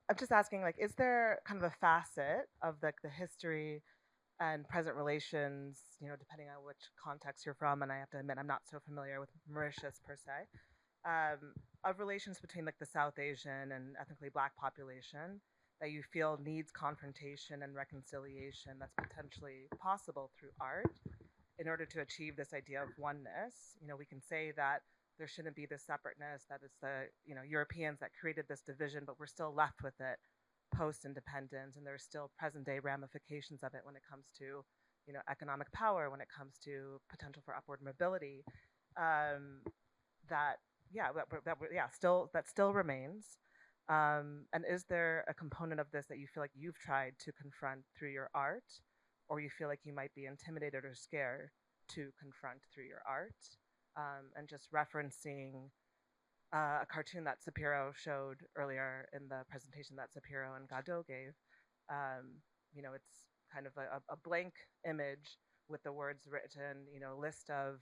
I'm just asking, like, is there kind of a facet of the history and present relations, depending on which context you're from, and I have to admit I'm not so familiar with Mauritius per se, of relations between like the South Asian and ethnically Black population that you feel needs confrontation and reconciliation that's potentially possible through art in order to achieve this idea of oneness? We can say that there shouldn't be this separateness, that it's the Europeans that created this division, but we're still left with it post-independence, and there's still present-day ramifications of it when it comes to economic power, when it comes to potential for upward mobility. That still remains. And is there a component of this that you feel like you've tried to confront through your art, or you feel like you might be intimidated or scared to confront through your art? And just referencing a cartoon that Sapiro showed earlier in the presentation that Sapiro and Godot gave, it's kind of a blank image with the words written, list of,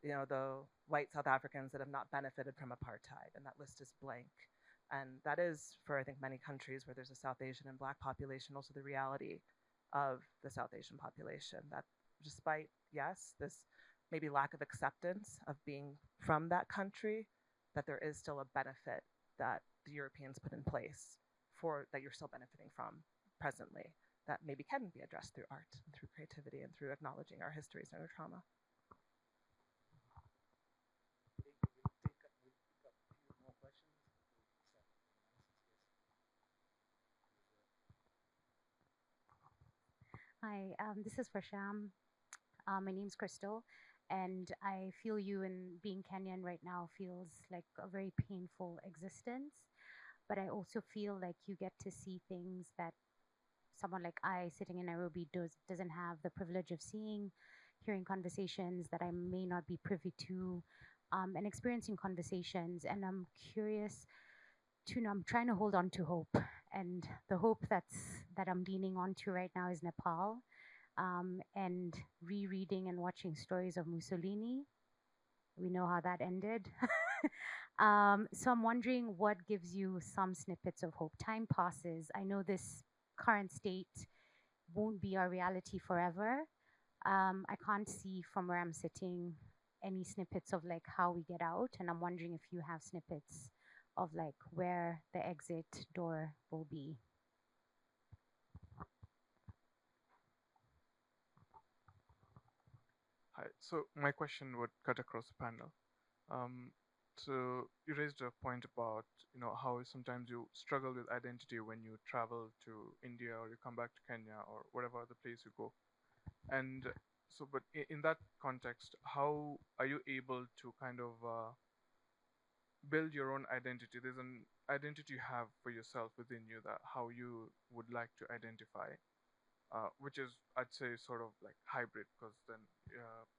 the white South Africans that have not benefited from apartheid, and that list is blank. And that is, for I think many countries where there's a South Asian and Black population, also the reality of the South Asian population. That despite, yes, this maybe lack of acceptance of being from that country, that there is still a benefit that the Europeans put in place for that you're still benefiting from presently, that maybe can be addressed through art and through creativity and through acknowledging our histories and our trauma. Hi, this is for Sham. My name's Crystal, and I feel you in being Kenyan right now feels like a very painful existence. But I also feel like you get to see things that someone like I, sitting in Nairobi, doesn't have the privilege of seeing, hearing conversations that I may not be privy to, and experiencing conversations. And I'm curious to know, I'm trying to hold on to hope, and the hope that I'm leaning onto right now is Nepal, and rereading and watching stories of Mussolini. We know how that ended. So I'm wondering what gives you some snippets of hope. Time passes. I know this current state won't be our reality forever. I can't see from where I'm sitting any snippets of like how we get out, and I'm wondering if you have snippets of like where the exit door will be. Hi. So my question would cut across the panel. So you raised a point about how sometimes you struggle with identity when you travel to India or you come back to Kenya or whatever other place you go. And so, but in that context, how are you able to kind of build your own identity? There's an identity you have for yourself within you, that how you would like to identify, which is, I'd say, sort of like hybrid, because then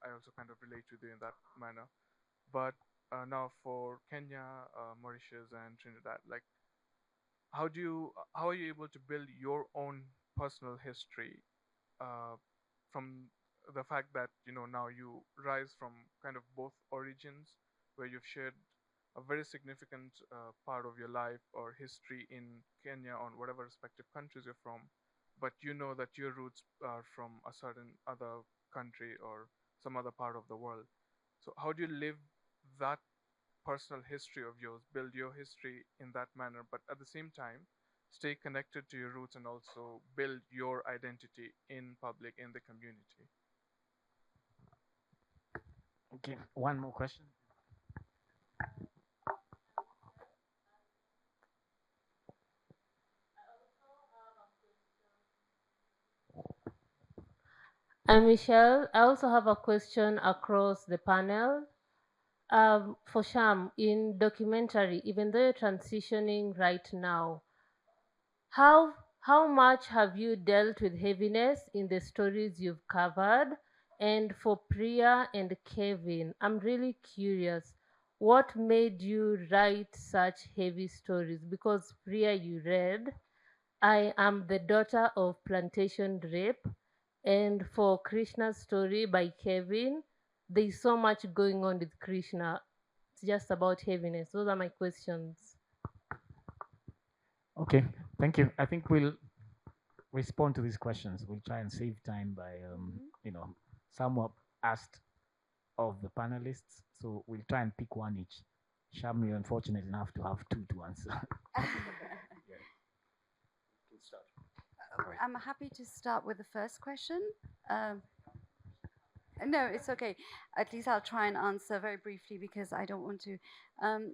I also kind of relate with you in that manner. But now for Kenya, Mauritius, and Trinidad, like how are you able to build your own personal history from the fact that now you rise from kind of both origins, where you've shared a very significant part of your life or history in Kenya on whatever respective countries you're from, but you know that your roots are from a certain other country or some other part of the world. So how do you live that personal history of yours, build your history in that manner, but at the same time stay connected to your roots and also build your identity in public, in the community? Okay, one more question. I'm Michelle. I also have a question across the panel. For Sham, in documentary, even though you're transitioning right now, how much have you dealt with heaviness in the stories you've covered? And for Priya and Kevin, I'm really curious, what made you write such heavy stories? Because Priya, you read, I am the daughter of plantation rape. And for Krishna's story by Kevin, there's so much going on with Krishna. It's just about heaviness. Those are my questions. Okay, thank you. I think we'll respond to these questions. We'll try and save time by, some were asked of the panelists, so we'll try and pick one each. Sham, you're unfortunate enough to have two to answer. I'm happy to start with the first question. No, it's okay. At least I'll try and answer very briefly because I don't want to.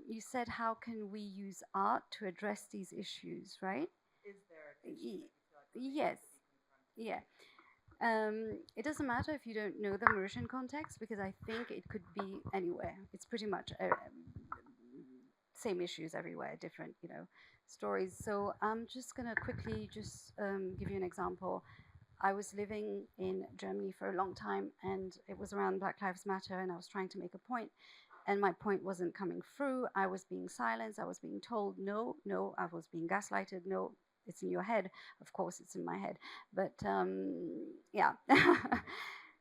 You said, how can we use art to address these issues, right? Is there? Yes. Yeah. It doesn't matter if you don't know the Mauritian context because I think it could be anywhere. It's pretty much same issues everywhere, different, stories. So I'm just gonna quickly just give you an example. I was living in Germany for a long time, and it was around Black Lives Matter, and I was trying to make a point, and my point wasn't coming through. I was being silenced. I was being told, no, no. I was being gaslighted. No, it's in your head. Of course, it's in my head. But yeah.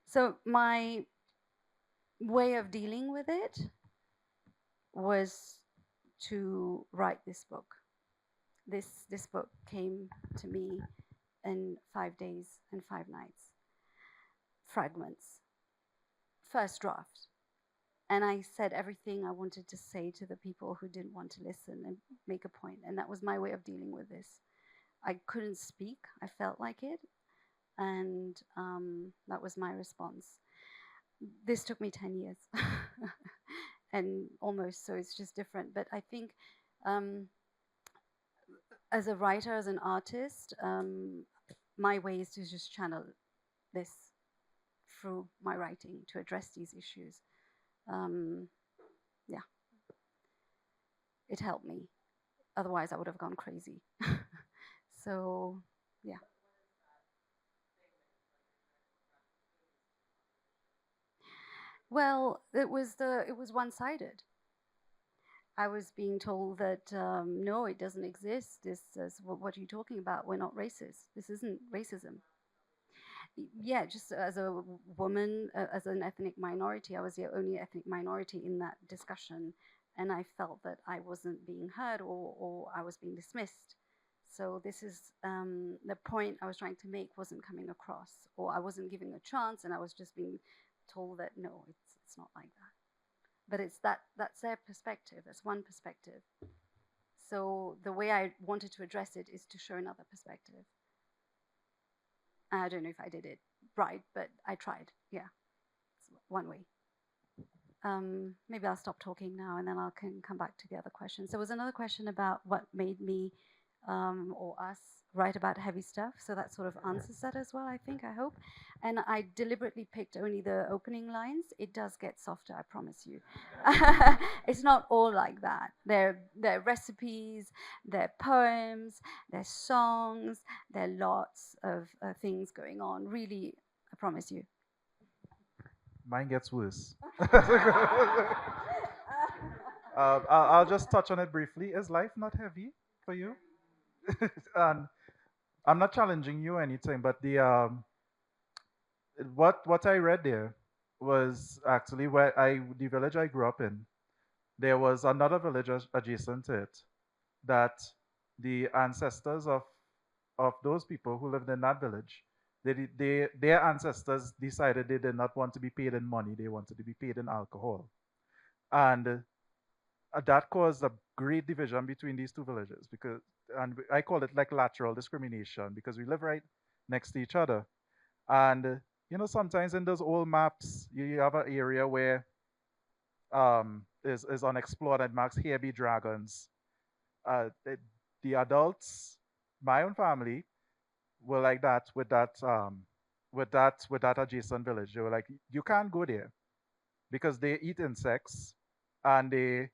So my way of dealing with it was to write this book. This book came to me in 5 days and 5 nights. Fragments. First draft. And I said everything I wanted to say to the people who didn't want to listen and make a point. And that was my way of dealing with this. I couldn't speak. I felt like it. And that was my response. This took me 10 years. And almost, so it's just different. But I think as a writer, as an artist, my way is to just channel this through my writing to address these issues. Yeah, it helped me. Otherwise, I would have gone crazy. So, yeah. Well, it was one-sided. I was being told that no, it doesn't exist. What are you talking about? We're not racist. This isn't racism. Yeah, just as a woman, as an ethnic minority, I was the only ethnic minority in that discussion, and I felt that I wasn't being heard or I was being dismissed. So this is the point I was trying to make wasn't coming across, or I wasn't giving a chance, and I was just being told that no, it's not like that. But that's their perspective. That's one perspective. So the way I wanted to address it is to show another perspective. I don't know if I did it right, but I tried. Yeah, it's one way. Maybe I'll stop talking now, and then I can come back to the other questions. There was another question about what made me or us write about heavy stuff. So that sort of answers that as well, I think, I hope. And I deliberately picked only the opening lines. It does get softer, I promise you. It's not all like that. They're recipes, they're poems, they're songs, there are lots of things going on. Really, I promise you. Mine gets worse. I'll just touch on it briefly. Is life not heavy for you? And I'm not challenging you or anything, but what I read there was actually the village I grew up in. There was another village adjacent to it that the ancestors of those people who lived in that village, their ancestors decided they did not want to be paid in money; they wanted to be paid in alcohol, and that caused a great division between these two villages and I call it like lateral discrimination because we live right next to each other. And sometimes in those old maps, you have an area where is unexplored and marks here be dragons. The adults, my own family, were like that with that adjacent village. They were like, you can't go there because they eat insects and they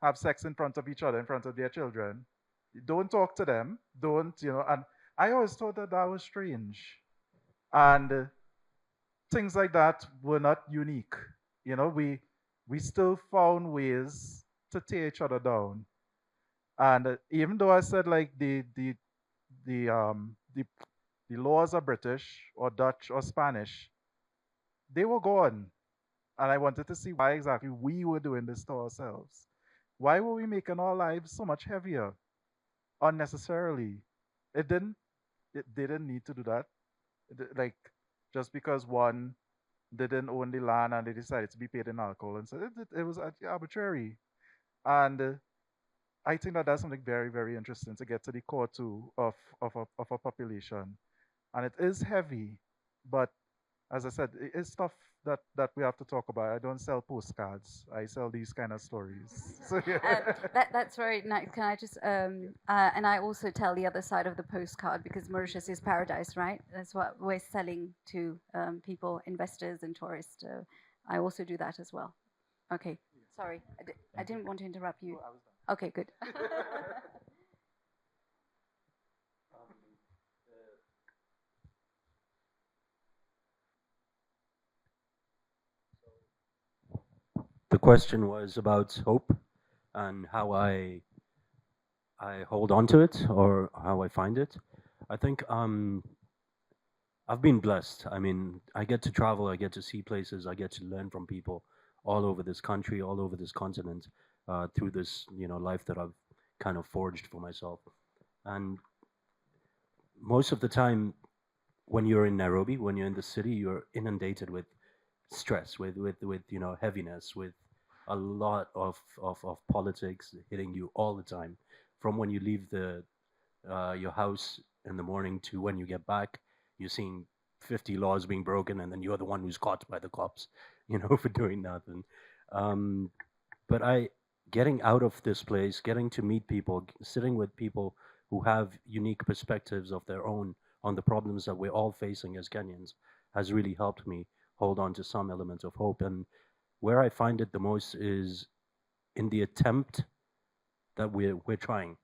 have sex in front of each other, in front of their children. Don't talk to them. Don't. And I always thought that was strange. And things like that were not unique. We still found ways to tear each other down. And even though I said like the laws are British or Dutch or Spanish, they were gone. And I wanted to see why exactly we were doing this to ourselves. Why were we making our lives so much heavier unnecessarily? They didn't need to do that. Like, just because one didn't own the land and they decided to be paid in alcohol. And so it was arbitrary. And I think that that's something very, very interesting to get to the core too of a population. And it is heavy, but as I said, it is stuff that we have to talk about. I don't sell postcards. I sell these kind of stories. So, yeah. That's very nice. Can I just and I also tell the other side of the postcard because Mauritius is paradise, right? That's what we're selling to people, investors and tourists. I also do that as well. Okay, sorry, I didn't want to interrupt you. Okay, good. The question was about hope and how I hold on to it or how I find it. I think I've been blessed. I mean, I get to travel, I get to see places, I get to learn from people all over this country, all over this continent, through this life that I've kind of forged for myself. And most of the time, when you're in Nairobi, when you're in the city, you're inundated with stress, with heaviness, with a lot of politics hitting you all the time. From when you leave your house in the morning to when you get back, you're seeing 50 laws being broken, and then you're the one who's caught by the cops, for doing nothing. But getting out of this place, getting to meet people, sitting with people who have unique perspectives of their own on the problems that we're all facing as Kenyans, has really helped me hold on to some element of hope. And where I find it the most is in the attempt that we're trying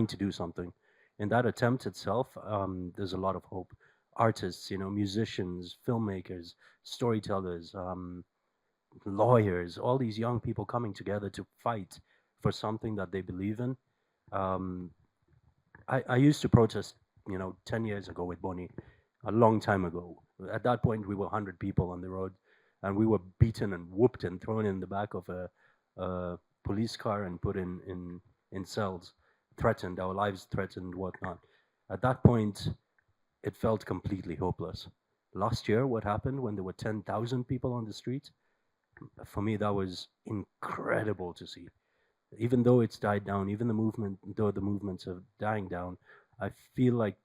to do something. In that attempt itself, there's a lot of hope. Artists, musicians, filmmakers, storytellers, lawyers, all these young people coming together to fight for something that they believe in. I used to protest, 10 years ago with Bonnie, a long time ago. At that point, we were 100 people on the road, and we were beaten and whooped and thrown in the back of a police car and put in cells, threatened, our lives threatened, whatnot. At that point, it felt completely hopeless. Last year, what happened when there were 10,000 people on the street? For me, that was incredible to see. Even though it's died down, though the movements are dying down, I feel like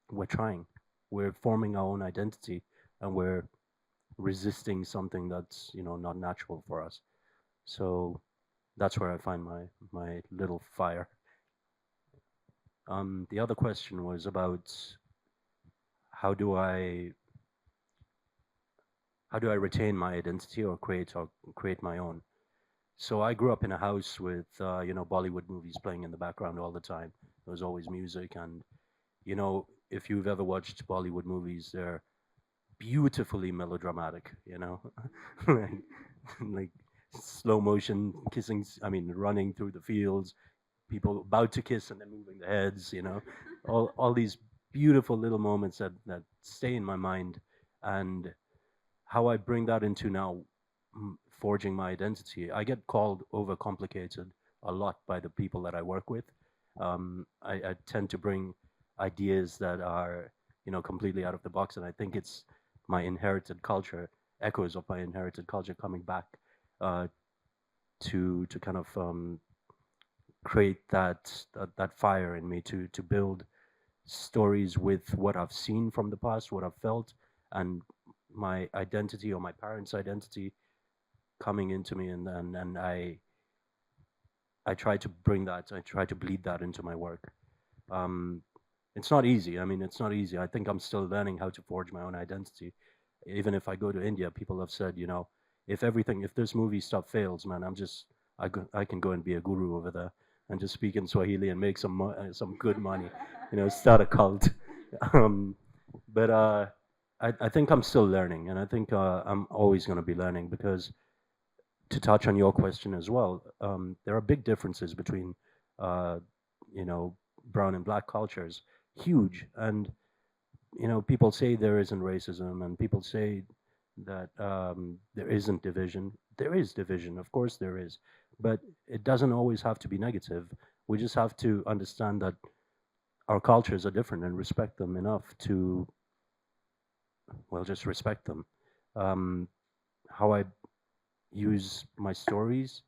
we're trying. We're forming our own identity, and we're resisting something that's not natural for us. So that's where I find my little fire. The other question was about how do I retain my identity or create my own. So I grew up in a house with Bollywood movies playing in the background all the time. There was always music, and if you've ever watched Bollywood movies, they're beautifully melodramatic. like slow motion kissing. I mean, running through the fields, people about to kiss and then moving their heads. All these beautiful little moments that stay in my mind, and how I bring that into now forging my identity. I get called overcomplicated a lot by the people that I work with. I tend to bring ideas that are completely out of the box, and I think it's my inherited culture, echoes of my inherited culture coming back to kind of create that fire in me to build stories with what I've seen from the past, what I've felt, and my identity or my parents' identity coming into me, and I try to bring that, I try to bleed that into my work. It's not easy. I mean, it's not easy. I think I'm still learning how to forge my own identity. Even if I go to India, people have said, if this movie stuff fails, man, I can go and be a guru over there and just speak in Swahili and make some good money, start a cult. But I think I'm still learning, and I think I'm always going to be learning, because to touch on your question as well, there are big differences between, brown and black cultures, huge. And, people say there isn't racism, and people say that there isn't division. There is division, of course there is, but it doesn't always have to be negative. We just have to understand that our cultures are different and respect them enough to, just respect them. How I use my stories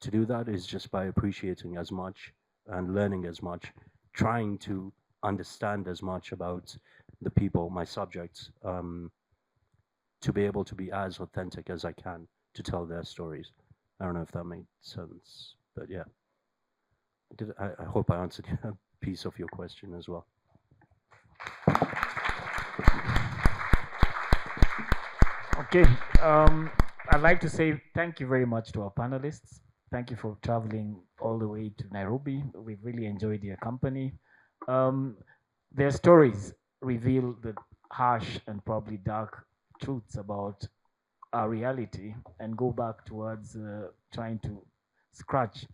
to do that is just by appreciating as much and learning as much, trying to understand as much about the people, my subjects, to be able to be as authentic as I can to tell their stories. I don't know if that made sense, but yeah. I hope I answered a piece of your question as well. Okay. I'd like to say thank you very much to our panelists. Thank you for traveling all the way to Nairobi. We've really enjoyed your company. Their stories reveal the harsh and probably dark truths about our reality, and go back towards trying to scratch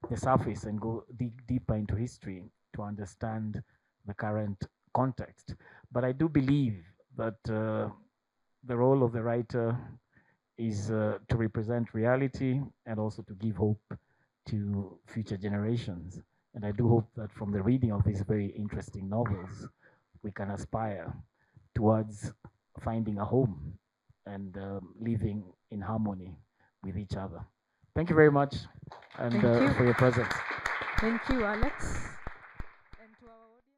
the surface and go deeper into history to understand the current context. But I do believe that the role of the writer is to represent reality and also to give hope to future generations. And I do hope that from the reading of these very interesting novels, we can aspire towards finding a home and living in harmony with each other. Thank you very much and Thank you. for your presence. Thank you, Alex. And to our audience.